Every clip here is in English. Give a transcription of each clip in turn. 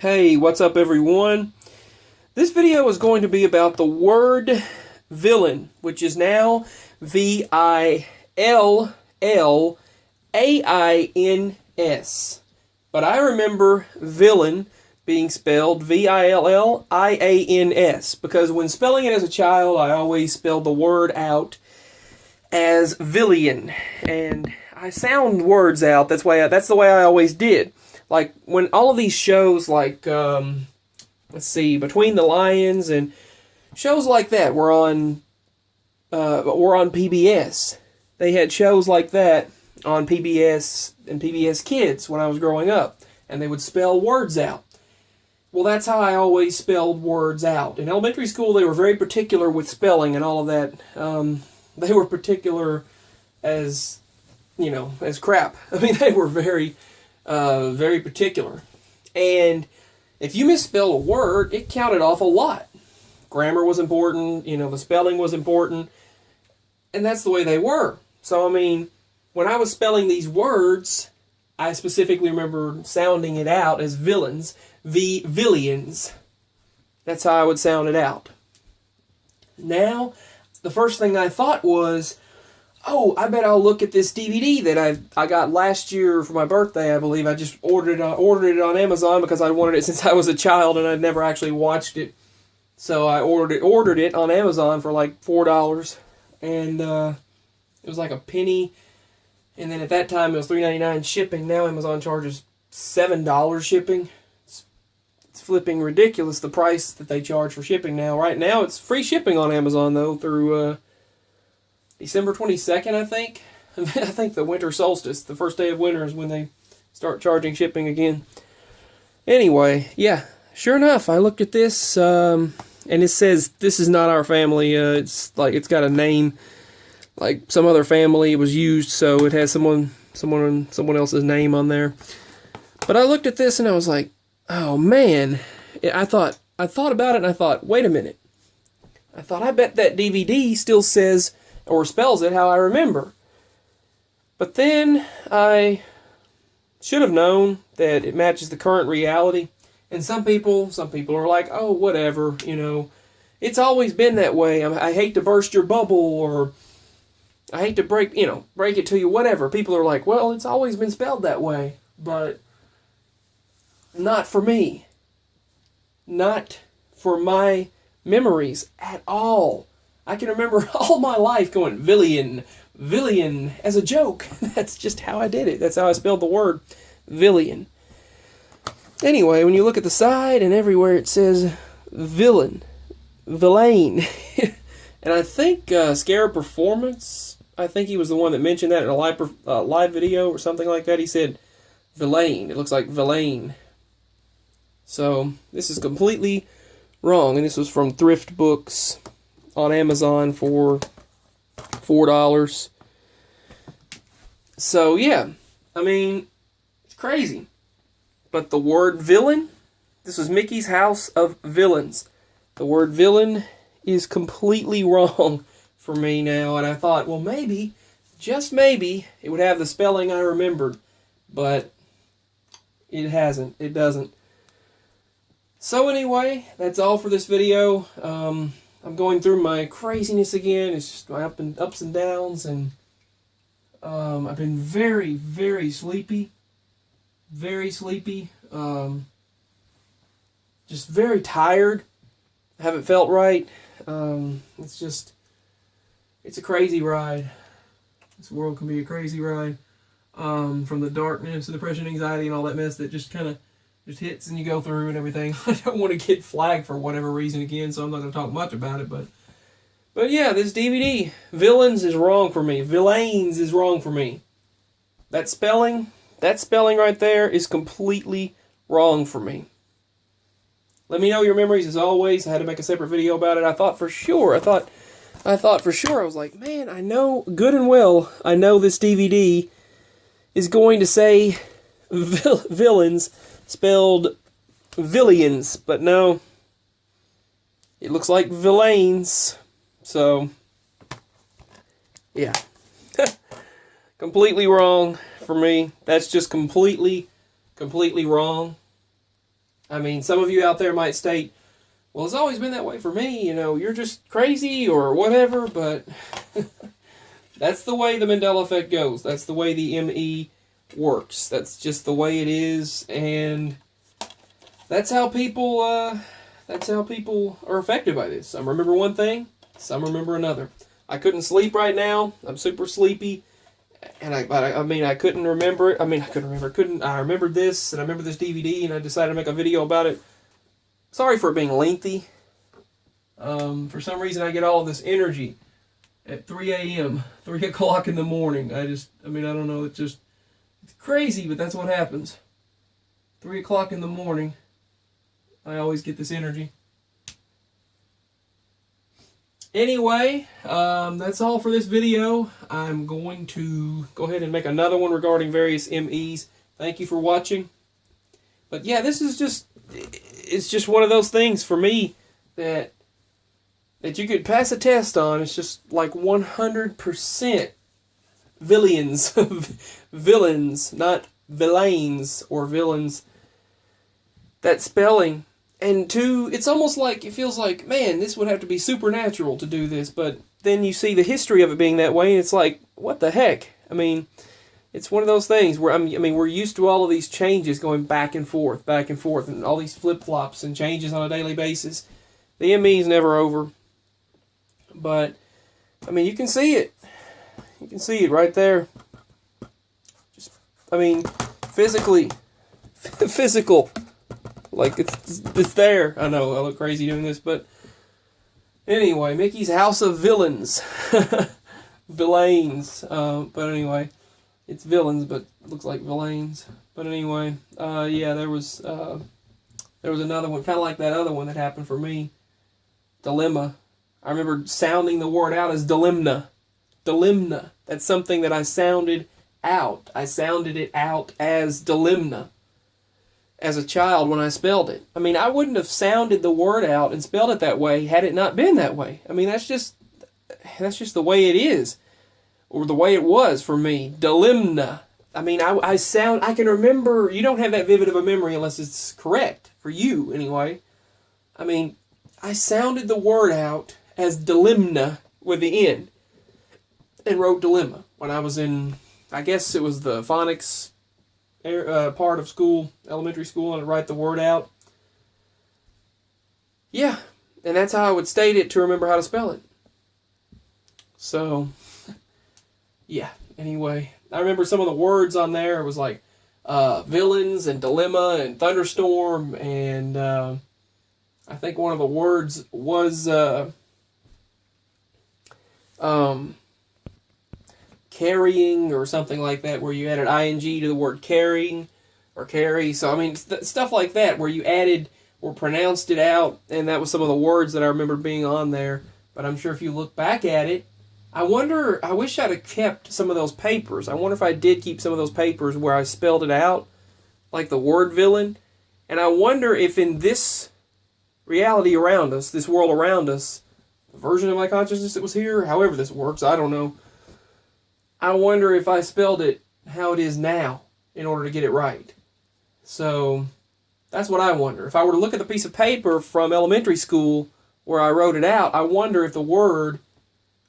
Hey, what's up everyone? This video is going to be about the word villain, which is now V-I-L-L-A-I-N-S. But I remember villain being spelled V-I-L-L-I-A-N-S because when spelling it as a child, I always spelled the word out as Villian. And I sound words out. That's the way I always did. Like, when all of these shows, like, let's see, Between the Lions and shows like that were on PBS. They had shows like that on PBS and PBS Kids when I was growing up, and they would spell words out. Well, that's how I always spelled words out. In elementary school, they were very particular with spelling and all of that. They were particular as, as crap. I mean, they were very particular. And if you misspelled a word, it counted off a lot. Grammar was important, the spelling was important, and that's the way they were. So, I mean, when I was spelling these words, I specifically remember sounding it out as villains, Villians. That's how I would sound it out. Now, the first thing I thought was, oh, I bet I'll look at this DVD that I got last year for my birthday, I believe. I just ordered it on Amazon because I wanted it since I was a child and I'd never actually watched it. So I ordered it on Amazon for like $4, and it was like a penny. And then at that time it was $3.99 shipping. Now Amazon charges $7 shipping. It's flipping ridiculous, the price that they charge for shipping now. Right now it's free shipping on Amazon though through December 22nd, I think. I think the winter solstice, the first day of winter, is when they start charging shipping again. Anyway, yeah, sure enough, I looked at this, and it says, this is not our family. It's got a name, like some other family was used, so it has someone else's name on there. But I looked at this and I was like, oh man. I thought about it and I thought, wait a minute. I bet that DVD still says or spells it how I remember. But then I should have known that it matches the current reality. And some people are like, oh, whatever, it's always been that way. I hate to burst your bubble, or I hate to break it to you, whatever. People are like, well, it's always been spelled that way. But not for me. Not for my memories at all. I can remember all my life going, Villian, as a joke. That's just how I did it. That's how I spelled the word, Villian. Anyway, when you look at the side and everywhere it says villain. And I think Scarab Performance, I think he was the one that mentioned that in a live video or something like that. He said villain. It looks like villain. So, this is completely wrong. And this was from Thrift Books on Amazon for $4. So, yeah. I mean, it's crazy. But the word villain, this was Mickey's House of Villains. The word villain is completely wrong for me now. And I thought, well, maybe, just maybe, it would have the spelling I remembered. But it hasn't. It doesn't. So anyway, that's all for this video. I'm going through my craziness again. It's just my ups and downs, and I've been very, very sleepy. Very sleepy. Just very tired. I haven't felt right. It's a crazy ride. This world can be a crazy ride. From the darkness, the depression, anxiety, and all that mess that just kind of hits and you go through and everything. I don't want to get flagged for whatever reason again, so I'm not going to talk much about it, but yeah, this DVD, Villains, is wrong for me. Villains is wrong for me. That spelling right there is completely wrong for me. Let me know your memories as always. I had to make a separate video about it. I thought for sure, I was like, man, I know good and well, I know this DVD is going to say Villains spelled Villians, but no, it looks like Villains. So, yeah. Completely wrong for me. That's just completely wrong. I mean, some of you out there might state, well, it's always been that way for me, you know, you're just crazy or whatever, but that's the way the Mandela effect goes. That's the way the ME works. That's just the way it is, and that's how people are affected by this. Some remember one thing, some remember another. I couldn't sleep right now. I'm super sleepy, and I couldn't remember it. I remembered this, and I remember this DVD, and I decided to make a video about it. Sorry for it being lengthy. For some reason, I get all of this energy at 3 a.m., 3 o'clock in the morning. I don't know, it's crazy, but that's what happens. 3 o'clock in the morning, I always get this energy. Anyway, that's all for this video. I'm going to go ahead and make another one regarding various MEs. Thank you for watching. But yeah, this is it's just one of those things for me that you could pass a test on. It's just like 100% Villians. Villains, not villains or villains. That spelling. And two, it's almost like, it feels like, man, this would have to be supernatural to do this. But then you see the history of it being that way, and it's like, what the heck? I mean, it's one of those things where, we're used to all of these changes going back and forth, and all these flip-flops and changes on a daily basis. The ME is never over. But, you can see it. You can see it right there. Physically. Physical. Like, it's there. I know, I look crazy doing this, but anyway, Mickey's House of Villains. Villains. But anyway, it's villains, but it looks like villains. But anyway, yeah, there was another one, kind of like that other one that happened for me. Dilemma. I remember sounding the word out as dilemna. Dilemna. That's something that I sounded out. I sounded it out as dilemna as a child when I spelled it. I wouldn't have sounded the word out and spelled it that way had it not been that way. That's just the way it is, or the way it was for me. Dilemna. I can remember. You don't have that vivid of a memory unless it's correct for you, anyway. I sounded the word out as dilemna with the N, and wrote dilemma when I was in, I guess it was the phonics part of school, elementary school, and I'd write the word out. Yeah, and that's how I would state it to remember how to spell it. So, yeah, anyway, I remember some of the words on there. It was like villains and dilemma and thunderstorm, and I think one of the words was carrying or something like that, where you added ing to the word carrying or carry. So, stuff like that, where you added or pronounced it out, and that was some of the words that I remember being on there. But I'm sure if you look back at it, I wish I'd have kept some of those papers. I wonder if I did keep some of those papers where I spelled it out, like the word villain. And I wonder if in this reality around us, this world around us, the version of my consciousness that was here, however this works, I don't know. I wonder if I spelled it how it is now in order to get it right. So, that's what I wonder. If I were to look at the piece of paper from elementary school where I wrote it out, I wonder if the word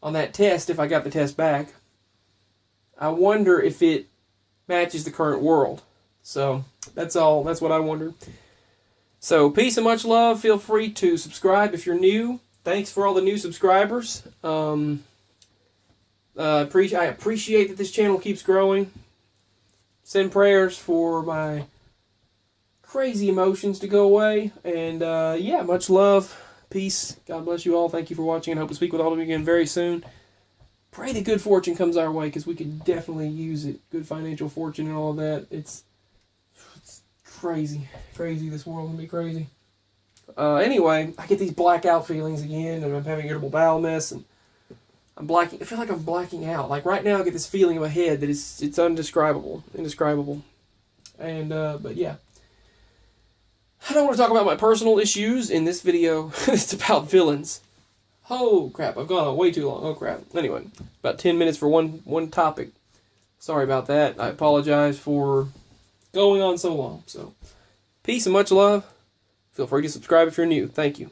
on that test, if I got the test back, I wonder if it matches the current world. So, that's all. That's what I wonder. So, peace and much love. Feel free to subscribe if you're new. Thanks for all the new subscribers. I appreciate that this channel keeps growing. Send prayers for my crazy emotions to go away. And yeah, much love. Peace. God bless you all. Thank you for watching, and hope to speak with all of you again very soon. Pray that good fortune comes our way, because we could definitely use it. Good financial fortune and all of that. It's crazy. Crazy. This world can be crazy. Anyway, I get these blackout feelings again, and I'm having irritable bowel mess, and I feel like I'm blacking out. Like right now, I get this feeling in my head that it's indescribable. And, but yeah. I don't want to talk about my personal issues in this video. It's about villains. Oh, crap. I've gone on way too long. Oh, crap. Anyway, about 10 minutes for one topic. Sorry about that. I apologize for going on so long. So, peace and much love. Feel free to subscribe if you're new. Thank you.